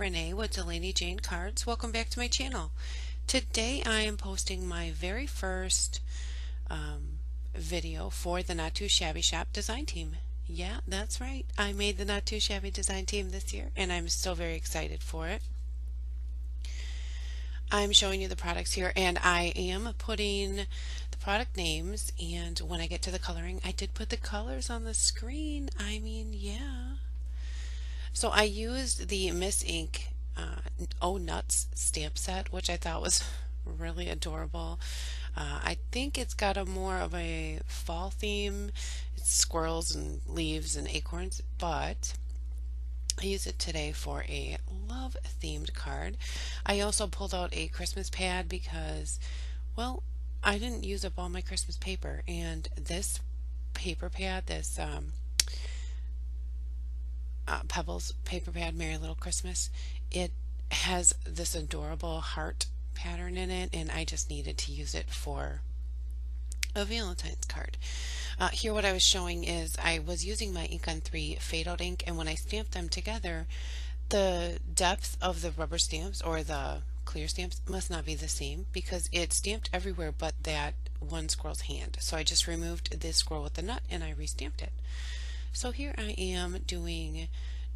Renee with Delaney Jane Cards. Welcome back to my channel. Today I am posting my very first video for the Not Too Shabby Shop design team. Yeah, that's right. I made the Not Too Shabby design team this year and I'm still very excited for it. I'm showing you the products here and I am putting the product names, and when I get to the coloring, I did put the colors on the screen. I mean, yeah. So I used the Miss Ink Oh Nuts stamp set, which I thought was really adorable. I think it's got a more of a fall theme. It's squirrels and leaves and acorns, but I used it today for a love themed card. I also pulled out a Christmas pad because, well, I didn't use up all my Christmas paper, and this paper pad, this Pebbles paper pad, Merry Little Christmas, it has this adorable heart pattern in it, and I just needed to use it for a Valentine's card. Here what I was showing is I was using my Ink on 3 fade out ink, and when I stamped them together, the depth of the rubber stamps or the clear stamps must not be the same because it stamped everywhere but that one squirrel's hand. So I just removed this squirrel with the nut and I restamped it. So here I am doing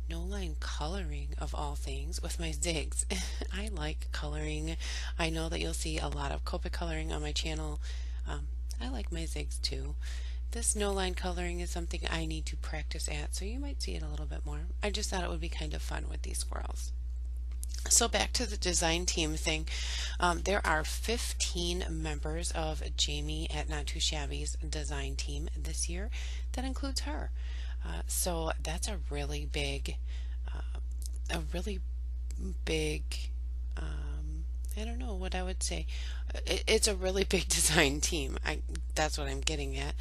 no line coloring of all things with my zigs. I like coloring. I know that you'll see a lot of Copic coloring on my channel. I like my zigs too. This no line coloring is something I need to practice at, so you might see it a little bit more. I just thought it would be kind of fun with these squirrels. So back to the design team thing. There are 15 members of Jamie at Not Too Shabby's design team this year. That includes her. So that's a really big, I don't know what I would say. It's a really big design team. That's what I'm getting at.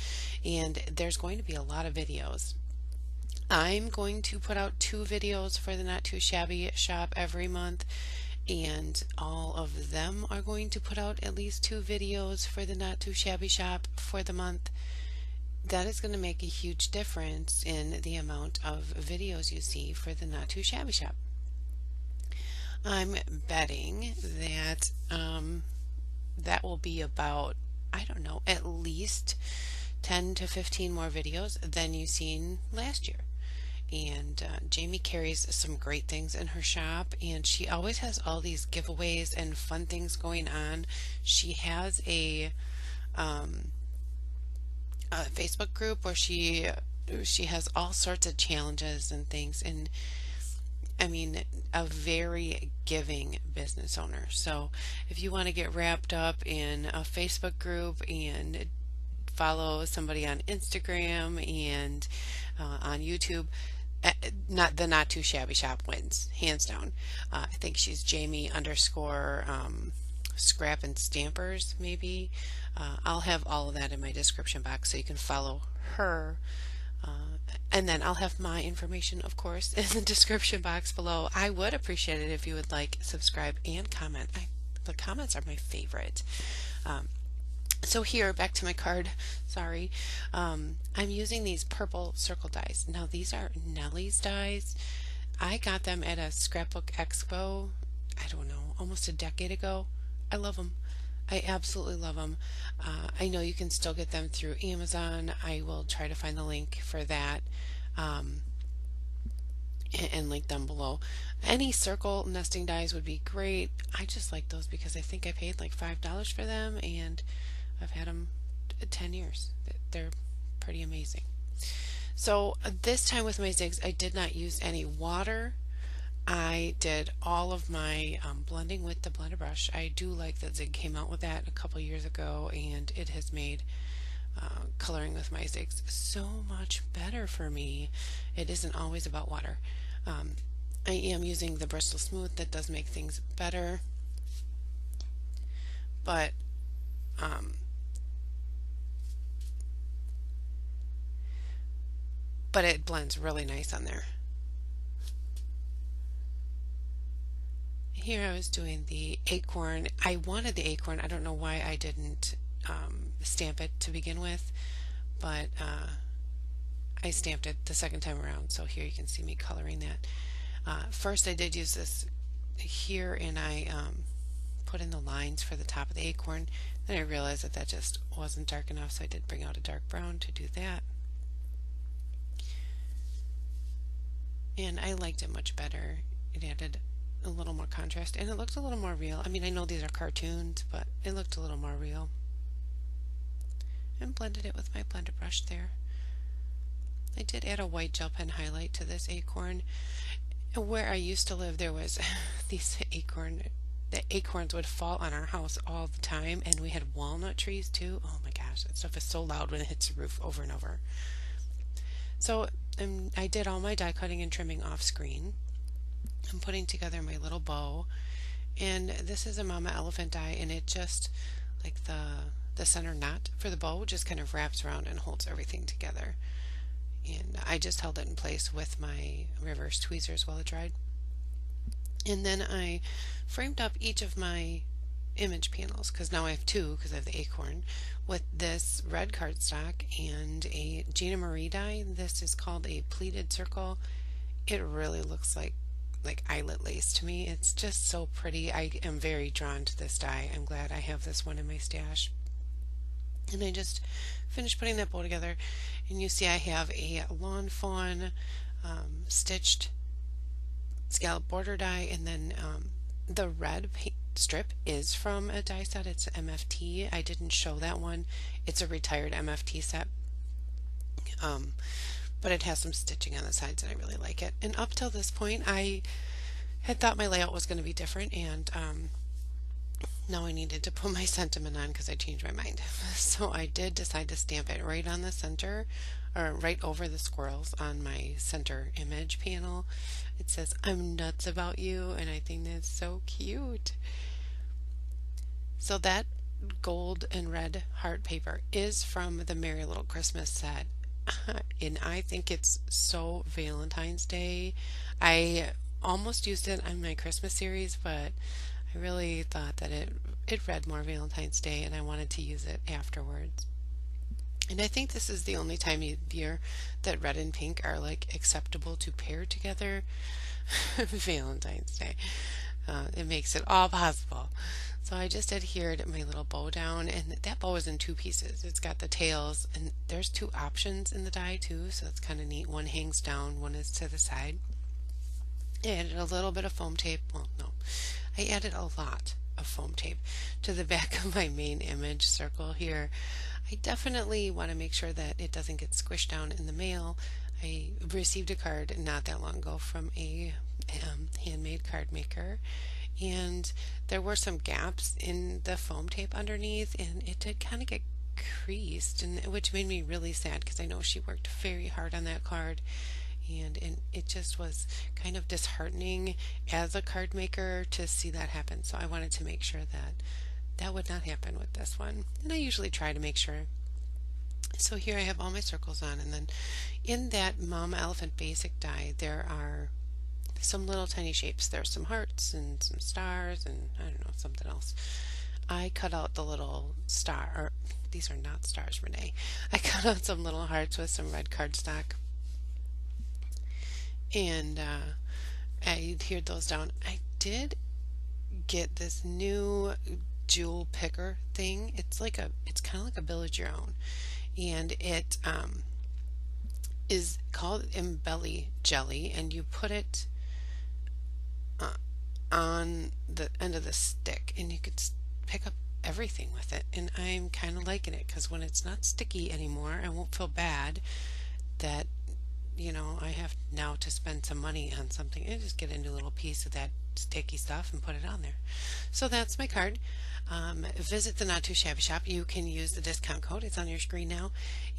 And there's going to be a lot of videos. I'm going to put out 2 videos for the Not Too Shabby Shop every month, and all of them are going to put out at least 2 videos for the Not Too Shabby Shop for the month. That is going to make a huge difference in the amount of videos you see for the Not Too Shabby Shop. I'm betting that that will be about, I don't know, at least 10 to 15 more videos than you've seen last year. And Jamie carries some great things in her shop, and she always has all these giveaways and fun things going on. She has a Facebook group where she has all sorts of challenges and things, and I mean, a very giving business owner. So if you want to get wrapped up in a Facebook group and follow somebody on Instagram and on YouTube, not the Not Too Shabby Shop wins, hands down. I think she's Jamie underscore Scrap and Stampers, maybe. I'll have all of that in my description box so you can follow her. And then I'll have my information, of course, in the description box below. I would appreciate it if you would like, subscribe, and comment. The comments are my favorite. So here, back to my card, sorry. I'm using these purple circle dies. Now these are Nellie's dies. I got them at a scrapbook expo, I don't know, almost a decade ago. I love them. I absolutely love them. I know you can still get them through Amazon. I will try to find the link for that and link them below. Any circle nesting dies would be great. I just like those because I think I paid like $5 for them, and I've had them 10 years. They're pretty amazing. So this time with my zigs, I did not use any water. I did all of my blending with the blender brush. I do like that Zig came out with that a couple years ago, and it has made coloring with my zigs so much better for me. It isn't always about water. I am using the Bristol Smooth. That does make things better, but it blends really nice on there. Here I was doing the acorn. I wanted the acorn. I don't know why I didn't stamp it to begin with, but I stamped it the second time around. So here you can see me coloring that. First I did use this here and I put in the lines for the top of the acorn. Then I realized that that just wasn't dark enough, so I did bring out a dark brown to do that. And I liked it much better. It added a little more contrast and it looked a little more real. I mean, I know these are cartoons, but it looked a little more real. And blended it with my blender brush there. I did add a white gel pen highlight to this acorn. Where I used to live, there was the acorns would fall on our house all the time, and we had walnut trees too. Oh my gosh, that stuff is so loud when it hits the roof over and over. So I did all my die cutting and trimming off screen. I'm putting together my little bow, and this is a mama elephant die, and it just, like the center knot for the bow just kind of wraps around and holds everything together. And I just held it in place with my reverse tweezers while it dried. And then I framed up each of my image panels, because now I have two because I have the acorn, with this red cardstock and a Gina Marie die. This is called a pleated circle. It really looks like eyelet lace to me. It's just so pretty. I am very drawn to this die. I'm glad I have this one in my stash. And I just finished putting that bow together, and you see I have a lawn fawn stitched scallop border die, and then the red strip is from a die set. It's MFT. I didn't show that one. It's a retired MFT set, but it has some stitching on the sides and I really like it. And up till this point I had thought my layout was going to be different, and now I needed to put my sentiment on because I changed my mind. So I did decide to stamp it right on the center, or right over the squirrels on my center image panel. It says, "I'm nuts about you," and I think that's so cute. So that gold and red heart paper is from the Merry Little Christmas set. And I think it's so Valentine's Day. I almost used it on my Christmas series, but I really thought that it read more Valentine's Day, and I wanted to use it afterwards. And I think this is the only time of year that red and pink are like acceptable to pair together. Valentine's Day. It makes it all possible. So I just adhered my little bow down, and that bow is in two pieces. It's got the tails, and there's two options in the die too, so it's kind of neat. One hangs down, one is to the side. I added a little bit of foam tape. Well, no, I added a lot of foam tape to the back of my main image circle here. I definitely want to make sure that it doesn't get squished down in the mail. I received a card not that long ago from a handmade card maker, and there were some gaps in the foam tape underneath, and it did kind of get creased, and which made me really sad because I know she worked very hard on that card. And it just was kind of disheartening as a card maker to see that happen. So I wanted to make sure that that would not happen with this one. And I usually try to make sure. So here I have all my circles on, and then in that Mama Elephant Basic die there are some little tiny shapes. There's some hearts and some stars and I don't know, something else. I cut out the little star, or these are not stars, Renee. I cut out some little hearts with some red cardstock. And I adhered those down. I did get this new jewel picker thing. It's kind of like a build your own, and it is called Embelly Jelly, and you put it on the end of the stick, and you could pick up everything with it. And I'm kind of liking it because when it's not sticky anymore, I won't feel bad that I have now to spend some money on something and just get a new little piece of that sticky stuff and put it on there. So that's my card. Visit the Not Too Shabby Shop. You can use the discount code. It's on your screen now.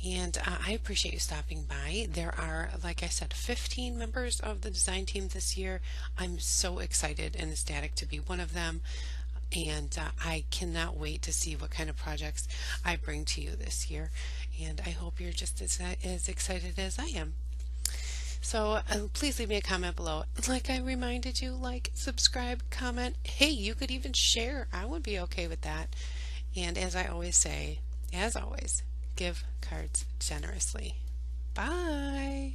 And I appreciate you stopping by. There are, like I said, 15 members of the design team this year. I'm so excited and ecstatic to be one of them. And I cannot wait to see what kind of projects I bring to you this year. And I hope you're just as excited as I am. So please leave me a comment below. Like I reminded you, like, subscribe, comment. Hey, you could even share. I would be okay with that. And as I always say, as always, give cards generously. Bye.